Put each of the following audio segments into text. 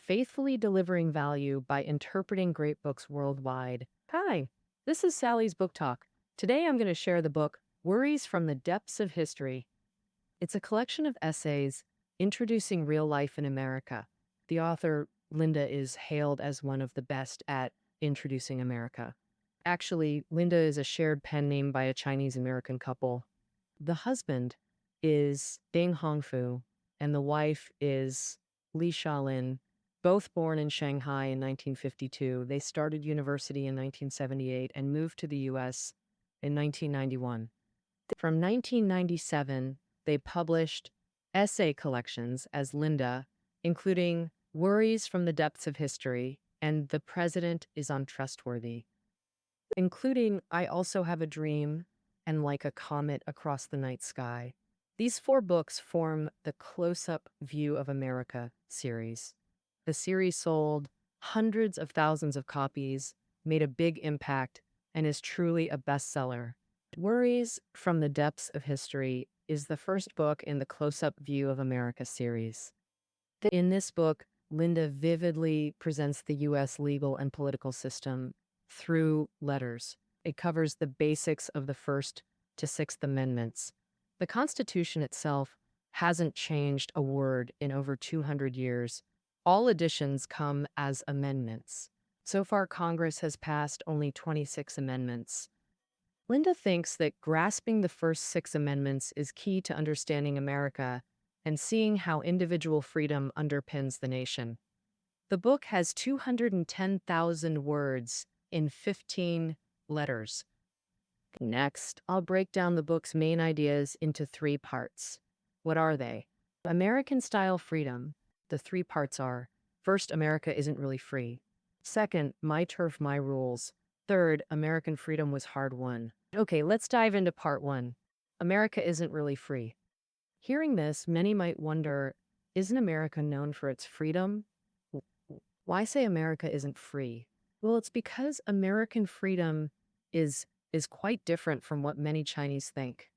faithfully delivering value by interpreting great books worldwide. Hi, this is Sally's Book Talk. Today I'm going to share the book Worries from the Depths of History. It's a collection of essays introducing real life in America. The author, Linda, is hailed as one of the best at introducing America. Actually, Linda is a shared pen name by a Chinese-American couple. The husband is Ding Hongfu, and the wife is Li Xiaolin, both born in Shanghai in 1952. They started university in 1978 and moved to the U.S. in 1991. From 1997, they published essay collections as Linda, including Worries from the Depths of History and The President is Untrustworthy, including I Also Have a Dream and Like a Comet Across the Night Sky. These four books form the Close-Up View of America series. The series sold hundreds of thousands of copies, made a big impact, and is truly a bestseller. Worries from the Depths of History is the first book in the Close-Up View of America series. In this book, Linda vividly presents the U.S. legal and political system through letters. It covers the basics of the First to Sixth Amendments. The Constitution itself hasn't changed a word in over 200 years. All additions come as amendments. So far, Congress has passed only 26 amendments. Linda thinks that grasping the first 6 amendments is key to understanding America and seeing how individual freedom underpins the nation. The book has 210,000 words in 15 letters. Next, I'll break down the book's main ideas into 3 parts. What are they? American-style freedom. The 3 parts are: first, America isn't really free. Second, my turf, my rules. Third, American freedom was hard-won. Okay, let's dive into part 1. America isn't really free. Hearing this, many might wonder, isn't America known for its freedom? Why say America isn't free? Well, it's because American freedom is quite different from what many Chinese think.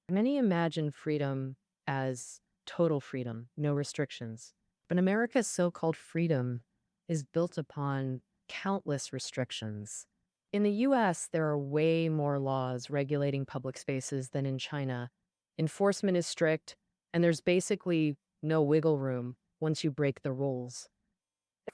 Many imagine freedom as total freedom, no restrictions. But America's so-called freedom is built upon countless restrictions. In the US, there are way more laws regulating public spaces than in China. Enforcement is strict, and there's basically no wiggle room once you break the rules.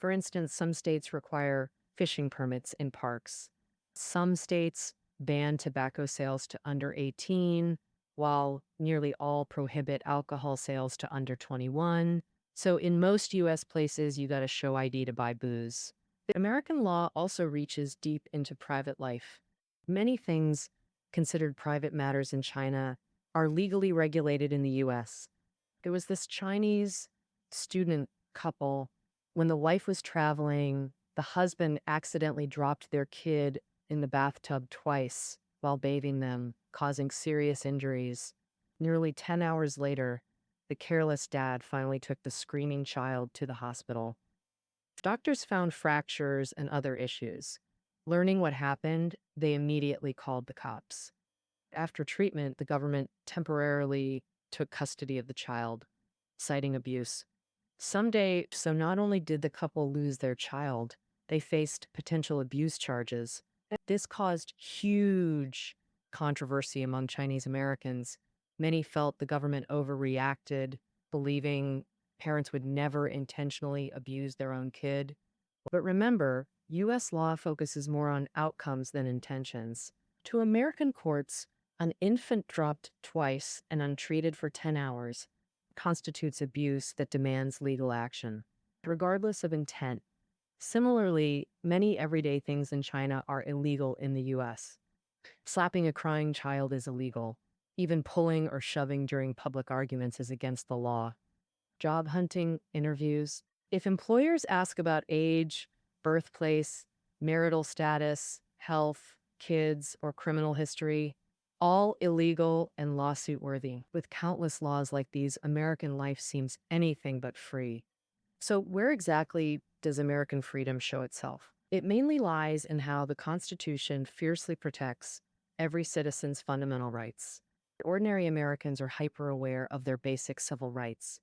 For instance, some states require fishing permits in parks. Some states ban tobacco sales to under 18, while nearly all prohibit alcohol sales to under 21. So in most US places, you gotta show ID to buy booze. American law also reaches deep into private life. Many things considered private matters in China are legally regulated in the US. There was this Chinese student couple. When the wife was traveling, the husband accidentally dropped their kid in the bathtub twice while bathing them, causing serious injuries. Nearly 10 hours later, the careless dad finally took the screaming child to the hospital. Doctors found fractures and other issues. Learning what happened, they immediately called the cops. After treatment, the government temporarily took custody of the child, citing abuse. So not only did the couple lose their child, they faced potential abuse charges. This caused huge controversy among Chinese Americans. Many felt the government overreacted, believing parents would never intentionally abuse their own kid. But remember, U.S. law focuses more on outcomes than intentions. To American courts, an infant dropped twice and untreated for 10 hours constitutes abuse that demands legal action, regardless of intent. Similarly, many everyday things in China are illegal in the U.S. Slapping a crying child is illegal. Even pulling or shoving during public arguments is against the law. Job hunting, interviews. If employers ask about age, birthplace, marital status, health, kids, or criminal history, all illegal and lawsuit-worthy. With countless laws like these, American life seems anything but free. So where exactly does American freedom show itself? It mainly lies in how the Constitution fiercely protects every citizen's fundamental rights. Ordinary Americans are hyper-aware of their basic civil rights.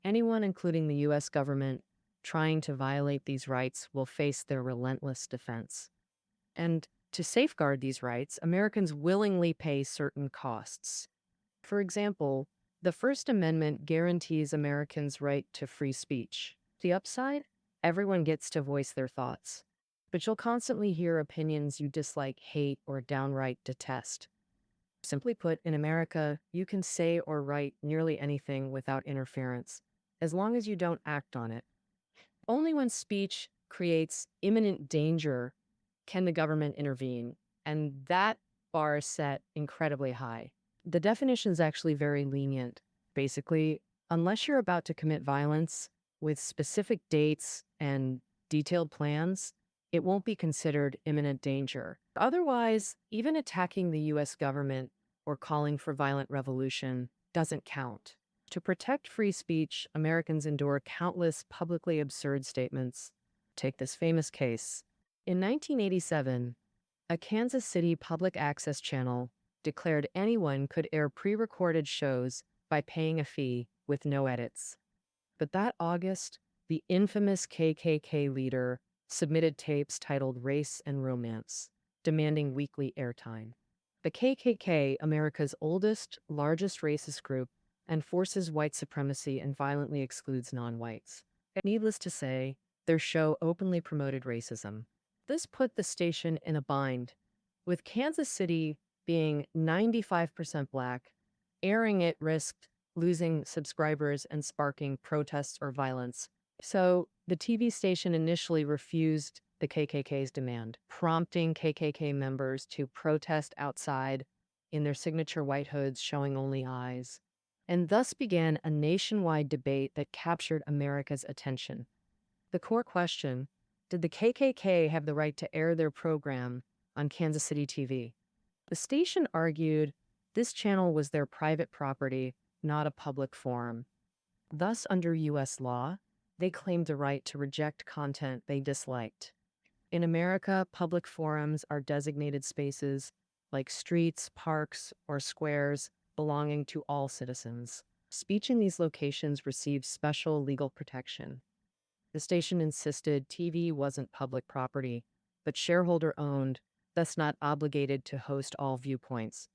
Anyone, including the U.S. government, trying to violate these rights will face their relentless defense. And to safeguard these rights, Americans willingly pay certain costs. For example, the First Amendment guarantees Americans' right to free speech. The upside? Everyone gets to voice their thoughts. But you'll constantly hear opinions you dislike, hate, or downright detest. Simply put, in America, you can say or write nearly anything without interference, as long as you don't act on it. Only when speech creates imminent danger can the government intervene, and that bar is set incredibly high. The definition is actually very lenient. Basically, unless you're about to commit violence with specific dates and detailed plans, it won't be considered imminent danger. Otherwise, even attacking the US government or calling for violent revolution doesn't count. To protect free speech, Americans endure countless publicly absurd statements. Take this famous case. In 1987, a Kansas City public access channel declared anyone could air pre-recorded shows by paying a fee with no edits. But that August, the infamous KKK leader submitted tapes titled Race and Romance, demanding weekly airtime. The KKK, America's oldest, largest racist group, enforces white supremacy and violently excludes non-whites. Needless to say, their show openly promoted racism. This put the station in a bind, with Kansas City being 95% black. Airing it risked losing subscribers and sparking protests or violence. So the TV station initially refused the KKK's demand, prompting KKK members to protest outside in their signature white hoods showing only eyes. And thus began a nationwide debate that captured America's attention. The core question: did the KKK have the right to air their program on Kansas City TV? The station argued this channel was their private property, not a public forum. Thus, under U.S. law, they claimed the right to reject content they disliked. In America, public forums are designated spaces like streets, parks, or squares belonging to all citizens. Speech in these locations receives special legal protection. The station insisted TV wasn't public property, but shareholder-owned, thus not obligated to host all viewpoints.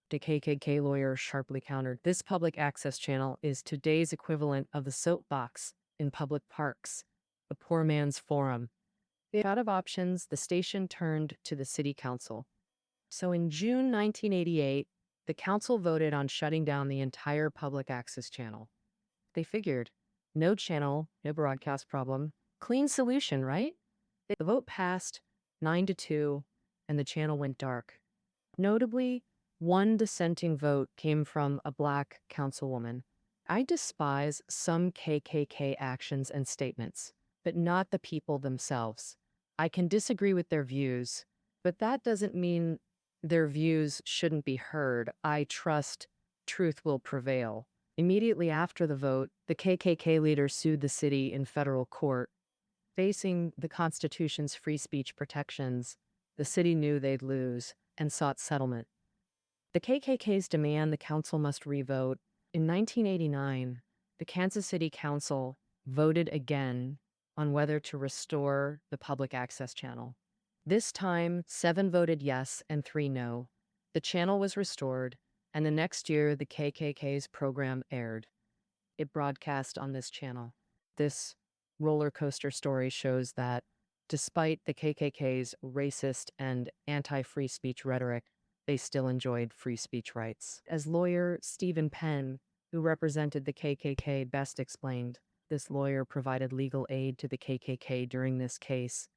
The KKK lawyer sharply countered, this public access channel is today's equivalent of the soapbox in public parks, the poor man's forum. Out of options, the station turned to the city council. So in June 1988, the council voted on shutting down the entire public access channel. They figured, no channel, no broadcast problem. Clean solution, right? The vote passed 9-2, and the channel went dark. Notably, one dissenting vote came from a black councilwoman. I despise some KKK actions and statements, but not the people themselves. I can disagree with their views, but that doesn't mean their views shouldn't be heard. I trust truth will prevail. Immediately after the vote, the KKK leader sued the city in federal court. Facing the Constitution's free speech protections, the city knew they'd lose and sought settlement. The KKK's demand the council must revote. In 1989, the Kansas City Council voted again on whether to restore the public access channel. This time, 7 voted yes and 3 no. The channel was restored, and the next year the KKK's program aired. It broadcast on this channel. This roller coaster story shows that despite the KKK's racist and anti-free speech rhetoric, they still enjoyed free speech rights. As lawyer Stephen Penn, who represented the KKK, best explained, this lawyer provided legal aid to the KKK during this case.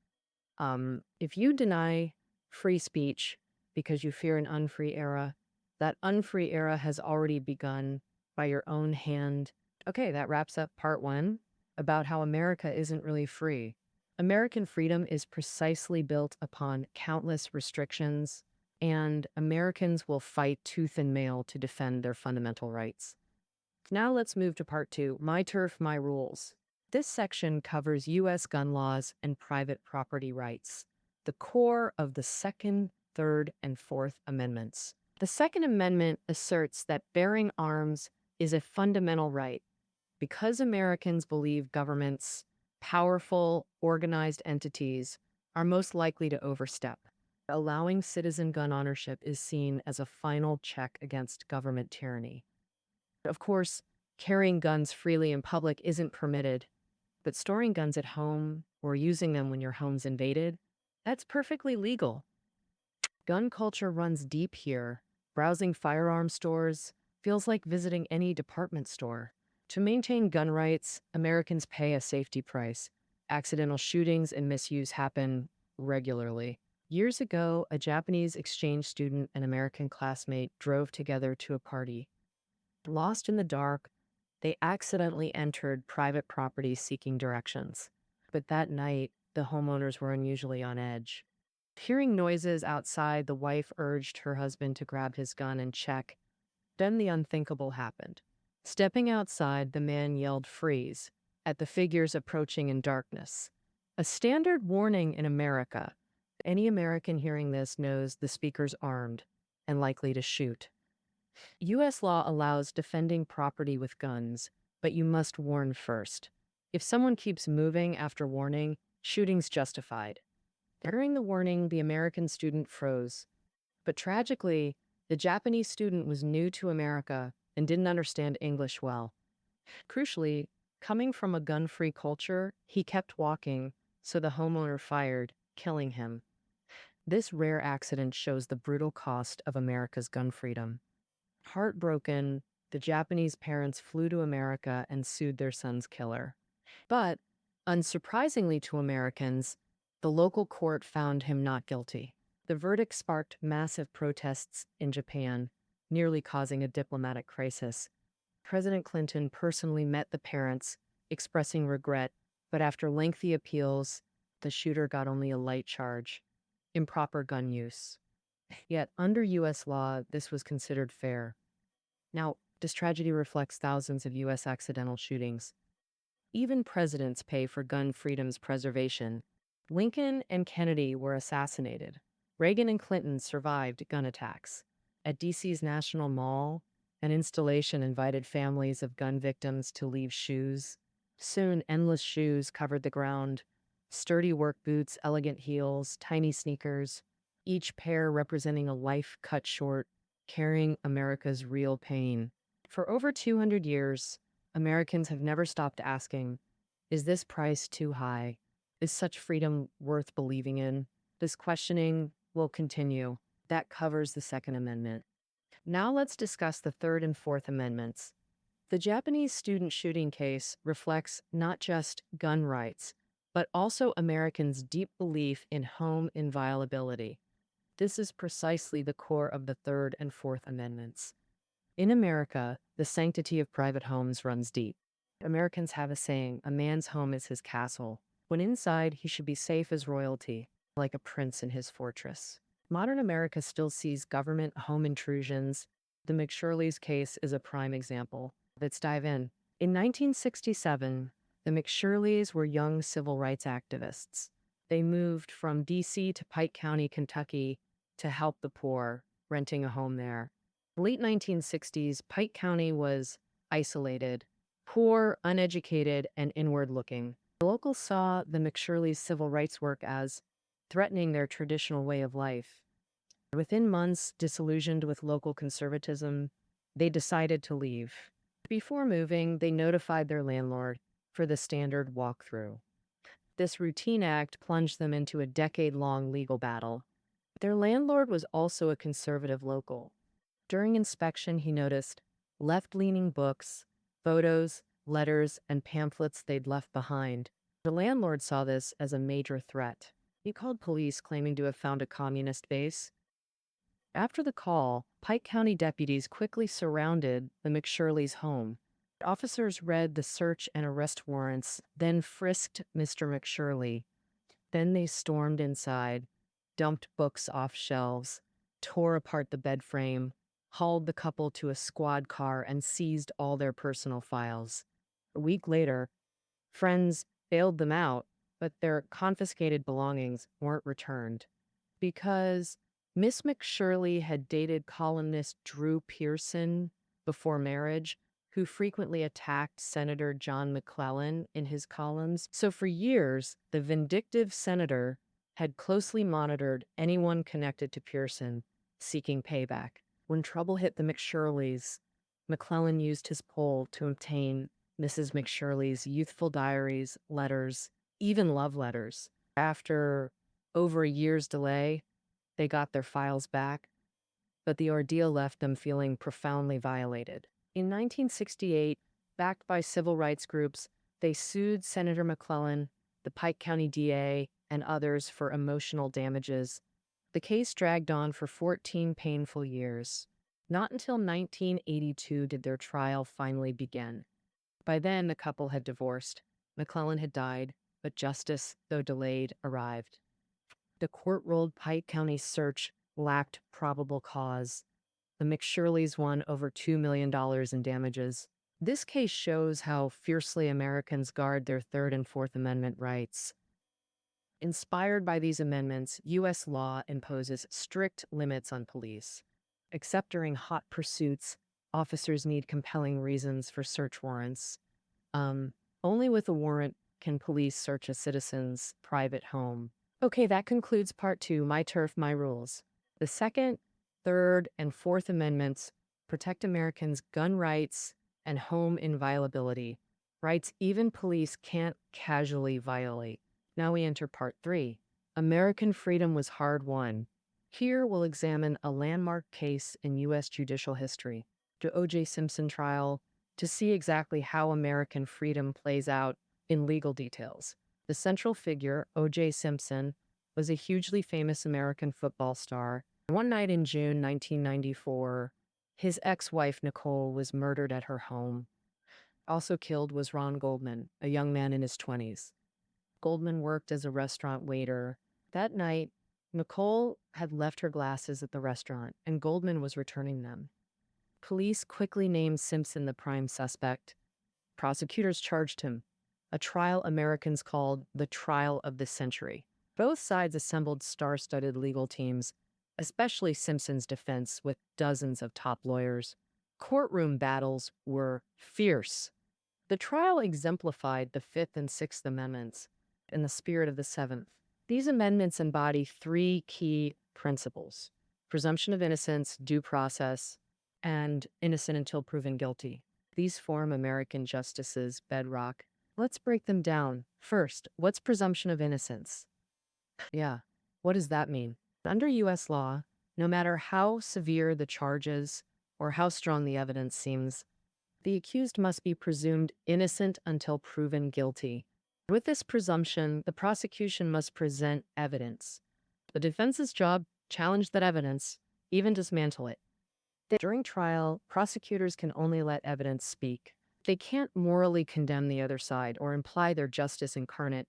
If you deny free speech because you fear an unfree era, that unfree era has already begun by your own hand. Okay, that wraps up part 1 about how America isn't really free. American freedom is precisely built upon countless restrictions, and Americans will fight tooth and nail to defend their fundamental rights. Now let's move to part 2, My Turf, My Rules. This section covers U.S. gun laws and private property rights, the core of the Second, Third, and Fourth Amendments. The Second Amendment asserts that bearing arms is a fundamental right. Because Americans believe governments Powerful, organized entities are most likely to overstep. Allowing citizen gun ownership is seen as a final check against government tyranny. Of course, carrying guns freely in public isn't permitted, but storing guns at home or using them when your home's invaded, that's perfectly legal. Gun culture runs deep here. Browsing firearm stores feels like visiting any department store. To maintain gun rights, Americans pay a safety price. Accidental shootings and misuse happen regularly. Years ago, a Japanese exchange student and American classmate drove together to a party. Lost in the dark, they accidentally entered private property seeking directions. But that night, the homeowners were unusually on edge. Hearing noises outside, the wife urged her husband to grab his gun and check. Then the unthinkable happened. Stepping outside, the man yelled, "Freeze," at the figures approaching in darkness. A standard warning in America. Any American hearing this knows the speaker's armed and likely to shoot. U.S. law allows defending property with guns, but you must warn first. If someone keeps moving after warning, shooting's justified. During the warning, the American student froze. But tragically, the Japanese student was new to America and didn't understand English well. Crucially, coming from a gun-free culture, he kept walking, so the homeowner fired, killing him. This rare accident shows the brutal cost of America's gun freedom. Heartbroken, the Japanese parents flew to America and sued their son's killer. But, unsurprisingly to Americans, the local court found him not guilty. The verdict sparked massive protests in Japan, nearly causing a diplomatic crisis. President Clinton personally met the parents, expressing regret, but after lengthy appeals, the shooter got only a light charge: improper gun use. Yet, under U.S. law, this was considered fair. Now, this tragedy reflects thousands of U.S. accidental shootings. Even presidents pay for gun freedom's preservation. Lincoln and Kennedy were assassinated. Reagan and Clinton survived gun attacks. At D.C.'s National Mall, an installation invited families of gun victims to leave shoes. Soon, endless shoes covered the ground. Sturdy work boots, elegant heels, tiny sneakers, each pair representing a life cut short, carrying America's real pain. For over 200 years, Americans have never stopped asking, is this price too high? Is such freedom worth believing in? This questioning will continue. That covers the Second Amendment. Now let's discuss the Third and Fourth Amendments. The Japanese student shooting case reflects not just gun rights, but also Americans' deep belief in home inviolability. This is precisely the core of the Third and Fourth Amendments. In America, the sanctity of private homes runs deep. Americans have a saying, a man's home is his castle. When inside, he should be safe as royalty, like a prince in his fortress. Modern America still sees government home intrusions. The McShirley's case is a prime example. Let's dive in. In 1967, the McShirleys were young civil rights activists. They moved from D.C. to Pike County, Kentucky, to help the poor, renting a home there. Late 1960s, Pike County was isolated, poor, uneducated, and inward-looking. The locals saw the McShirleys' civil rights work as threatening their traditional way of life. Within months, disillusioned with local conservatism, they decided to leave. Before moving, they notified their landlord for the standard walkthrough. This routine act plunged them into a decade-long legal battle. Their landlord was also a conservative local. During inspection, he noticed left-leaning books, photos, letters, and pamphlets they'd left behind. The landlord saw this as a major threat. He called police, claiming to have found a communist base. After the call, Pike County deputies quickly surrounded the McShirleys' home. Officers read the search and arrest warrants, then frisked Mr. McShirley. Then they stormed inside, dumped books off shelves, tore apart the bed frame, hauled the couple to a squad car, and seized all their personal files. A week later, friends bailed them out, but their confiscated belongings weren't returned. Because Miss McShirley had dated columnist Drew Pearson before marriage, who frequently attacked Senator John McClellan in his columns. So for years, the vindictive senator had closely monitored anyone connected to Pearson seeking payback. When trouble hit the McShirleys, McClellan used his pull to obtain Mrs. McShirley's youthful diaries, letters, even love letters. After over a year's delay, they got their files back, but the ordeal left them feeling profoundly violated. In 1968, backed by civil rights groups, they sued Senator McClellan, the Pike County DA, and others for emotional damages. The case dragged on for 14 painful years. Not until 1982 did their trial finally begin. By then, the couple had divorced. McClellan had died, but justice, though delayed, arrived. The court-rolled Pike County search lacked probable cause. The McShirleys won over $2 million in damages. This case shows how fiercely Americans guard their Third and Fourth Amendment rights. Inspired by these amendments, U.S. law imposes strict limits on police. Except during hot pursuits, officers need compelling reasons for search warrants. Only with a warrant can police search a citizen's private home. Okay, that concludes part 2, My Turf, My Rules. The Second, Third, and Fourth Amendments protect Americans' gun rights and home inviolability, rights even police can't casually violate. Now we enter part 3. American freedom was hard won. Here we'll examine a landmark case in U.S. judicial history, the O.J. Simpson trial, to see exactly how American freedom plays out in legal details. The central figure, O.J. Simpson, was a hugely famous American football star. One night in June 1994, his ex-wife Nicole was murdered at her home. Also killed was Ron Goldman, a young man in his 20s. Goldman worked as a restaurant waiter. That night, Nicole had left her glasses at the restaurant, and Goldman was returning them. Police quickly named Simpson the prime suspect. Prosecutors charged him, a trial Americans called the trial of the century. Both sides assembled star-studded legal teams, especially Simpson's defense with dozens of top lawyers. Courtroom battles were fierce. The trial exemplified the Fifth and Sixth Amendments in the spirit of the Seventh. These amendments embody 3 key principles: presumption of innocence, due process, and innocent until proven guilty. These form American justice's bedrock. Let's break them down. First, what's presumption of innocence? Yeah, what does that mean? Under U.S. law, no matter how severe the charges or how strong the evidence seems, the accused must be presumed innocent until proven guilty. With this presumption, the prosecution must present evidence. The defense's job: challenge that evidence, even dismantle it. During trial, prosecutors can only let evidence speak. They can't morally condemn the other side or imply their justice incarnate.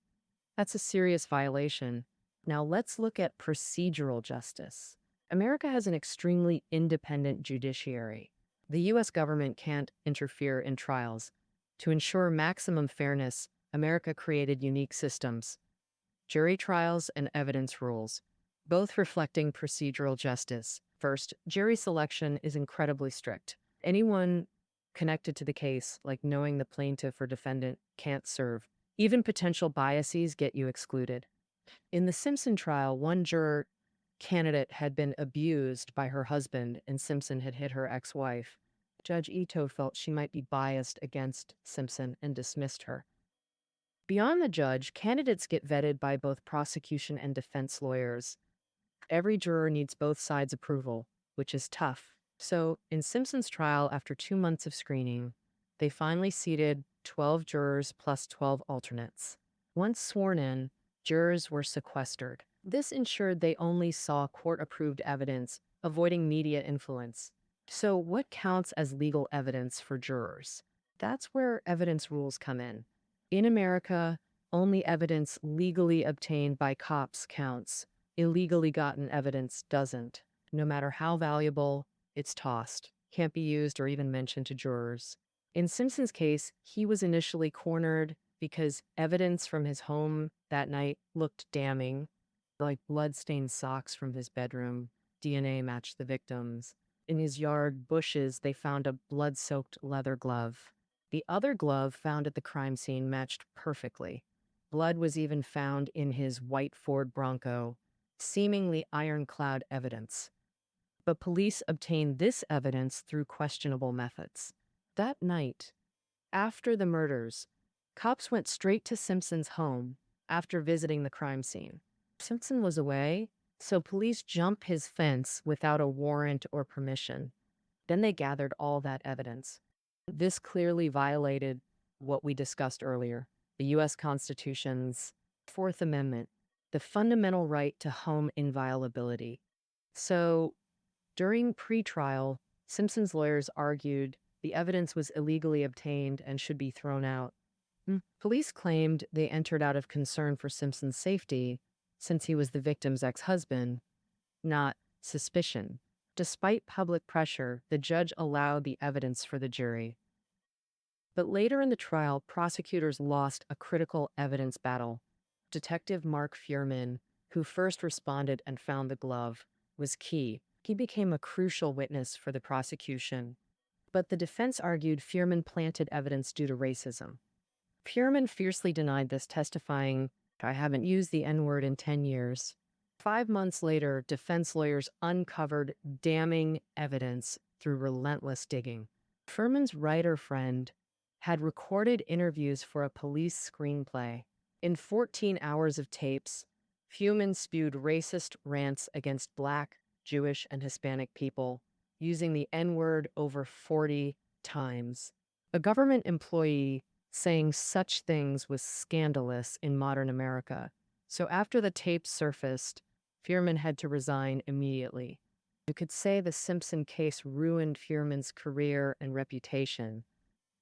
That's a serious violation. Now let's look at procedural justice. America has an extremely independent judiciary. The U.S. government can't interfere in trials. To ensure maximum fairness, America created unique systems: jury trials and evidence rules, both reflecting procedural justice. First, jury selection is incredibly strict. Anyone connected to the case, like knowing the plaintiff or defendant, can't serve. Even potential biases get you excluded. In the Simpson trial, one juror candidate had been abused by her husband, and Simpson had hit her ex-wife. Judge Ito felt she might be biased against Simpson and dismissed her. Beyond the judge, candidates get vetted by both prosecution and defense lawyers. Every juror needs both sides' approval, which is tough. So, in Simpson's trial, after 2 months of screening, they finally seated 12 jurors plus 12 alternates. Once sworn in, jurors were sequestered. This ensured they only saw court-approved evidence, avoiding media influence. So, what counts as legal evidence for jurors? That's where evidence rules come in. In America, only evidence legally obtained by cops counts. Illegally gotten evidence doesn't. No matter how valuable, it's tossed. Can't be used or even mentioned to jurors. In Simpson's case, he was initially cornered because evidence from his home that night looked damning, like blood-stained socks from his bedroom. DNA matched the victims. In his yard bushes, they found a blood-soaked leather glove. The other glove found at the crime scene matched perfectly. Blood was even found in his white Ford Bronco, seemingly ironclad evidence. But police obtained this evidence through questionable methods. That night, after the murders, cops went straight to Simpson's home after visiting the crime scene. Simpson was away, so police jumped his fence without a warrant or permission. Then they gathered all that evidence. This clearly violated what we discussed earlier, the U.S. Constitution's Fourth Amendment, the fundamental right to home inviolability. So, during pretrial, Simpson's lawyers argued the evidence was illegally obtained and should be thrown out. Police claimed they entered out of concern for Simpson's safety, since he was the victim's ex-husband, not suspicion. Despite public pressure, the judge allowed the evidence for the jury. But later in the trial, prosecutors lost a critical evidence battle. Detective Mark Fuhrman, who first responded and found the glove, was key. He became a crucial witness for the prosecution. But the defense argued Fuhrman planted evidence due to racism. Fuhrman fiercely denied this, testifying, "I haven't used the N-word in 10 years. 5 months later, defense lawyers uncovered damning evidence through relentless digging. Fuhrman's writer friend had recorded interviews for a police screenplay. In 14 hours of tapes, Fuhrman spewed racist rants against Black, Jewish, and Hispanic people, using the N-word over 40 times. A government employee saying such things was scandalous in modern America. So after the tapes surfaced, Fuhrman had to resign immediately. You could say the Simpson case ruined Fuhrman's career and reputation.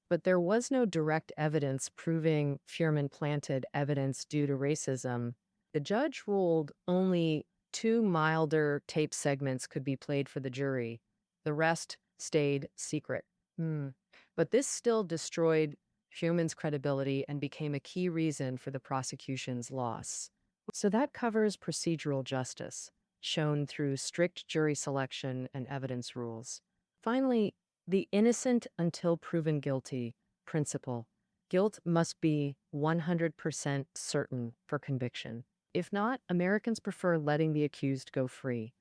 But there was no direct evidence proving Fuhrman planted evidence due to racism. The judge ruled only 2 milder tape segments could be played for the jury. The rest stayed secret. But this still destroyed Fuhrman's credibility and became a key reason for the prosecution's loss. So that covers procedural justice, shown through strict jury selection and evidence rules. Finally, the innocent until proven guilty principle. Guilt must be 100% certain for conviction. If not, Americans prefer letting the accused go free.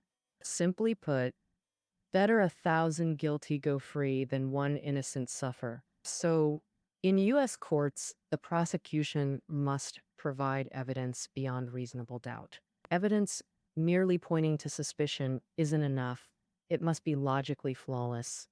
Simply put, better 1,000 guilty go free than one innocent suffer. So, in U.S. courts, the prosecution must provide evidence beyond reasonable doubt. Evidence merely pointing to suspicion isn't enough. It must be logically flawless.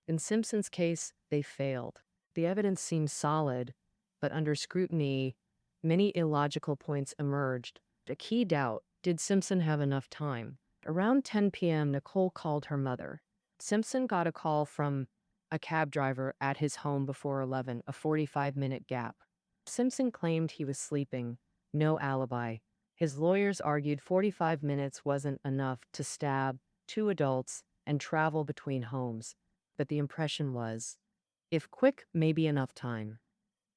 In Simpson's case, they failed. The evidence seemed solid, but under scrutiny, many illogical points emerged. A key doubt: did Simpson have enough time? Around 10 p.m., Nicole called her mother. Simpson got a call from a cab driver at his home before 11, a 45-minute gap. Simpson claimed he was sleeping. No alibi. His lawyers argued 45 minutes wasn't enough to stab 2 adults and travel between homes. But the impression was, if quick may be enough time.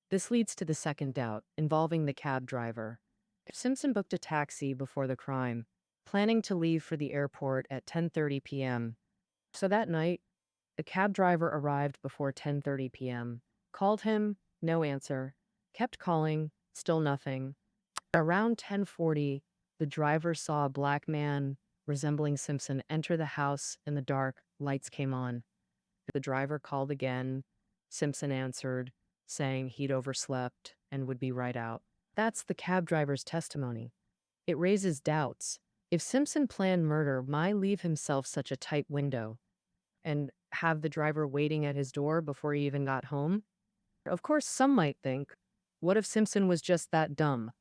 This leads to the second doubt, involving the cab driver. Simpson booked a taxi before the crime, planning to leave for the airport at 10:30 p.m. So that night, the cab driver arrived before 10:30 p.m., called him, no answer, kept calling, still nothing. Around 10:40, the driver saw a black man resembling Simpson enter the house in the dark. Lights came on. The driver called again. Simpson answered, saying he'd overslept and would be right out. That's the cab driver's testimony. It raises doubts. If Simpson planned murder, why leave himself such a tight window and have the driver waiting at his door before he even got home? Of course, some might think, what if Simpson was just that dumb?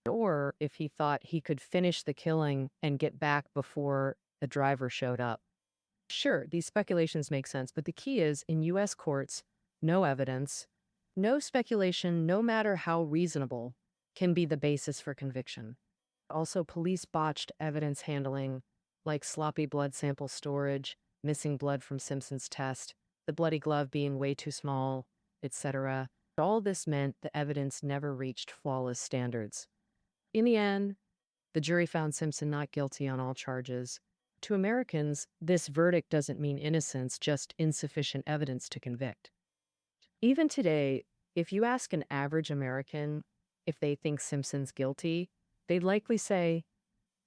Or if he thought he could finish the killing and get back before the driver showed up. Sure, these speculations make sense, but the key is, in U.S. courts, no evidence, no speculation, no matter how reasonable, can be the basis for conviction. Also, police botched evidence handling, like sloppy blood sample storage, missing blood from Simpson's test, the bloody glove being way too small, etc. All this meant the evidence never reached flawless standards. In the end, the jury found Simpson not guilty on all charges. To Americans, this verdict doesn't mean innocence, just insufficient evidence to convict. Even today, if you ask an average American if they think Simpson's guilty, they'd likely say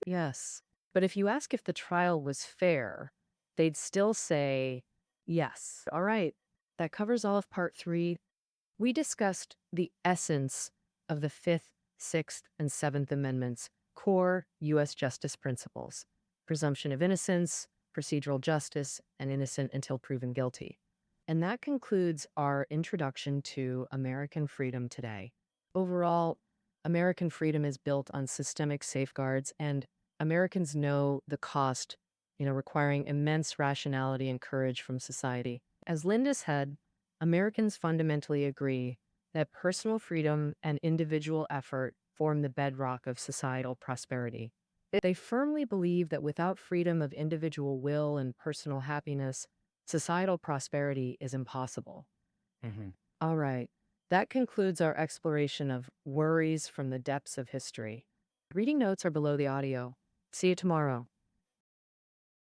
yes. But if you ask if the trial was fair, they'd still say yes. All right, that covers all of part 3. We discussed the essence of the Fifth, Sixth, and Seventh Amendments, core U.S. justice principles: presumption of innocence, procedural justice, and innocent until proven guilty. And that concludes our introduction to American freedom today. Overall, American freedom is built on systemic safeguards, and Americans know the cost, requiring immense rationality and courage from society. As Linda said, Americans fundamentally agree that personal freedom and individual effort form the bedrock of societal prosperity. They firmly believe that without freedom of individual will and personal happiness, societal prosperity is impossible. All right, that concludes our exploration of worries from the depths of history. Reading notes are below the audio. See you tomorrow.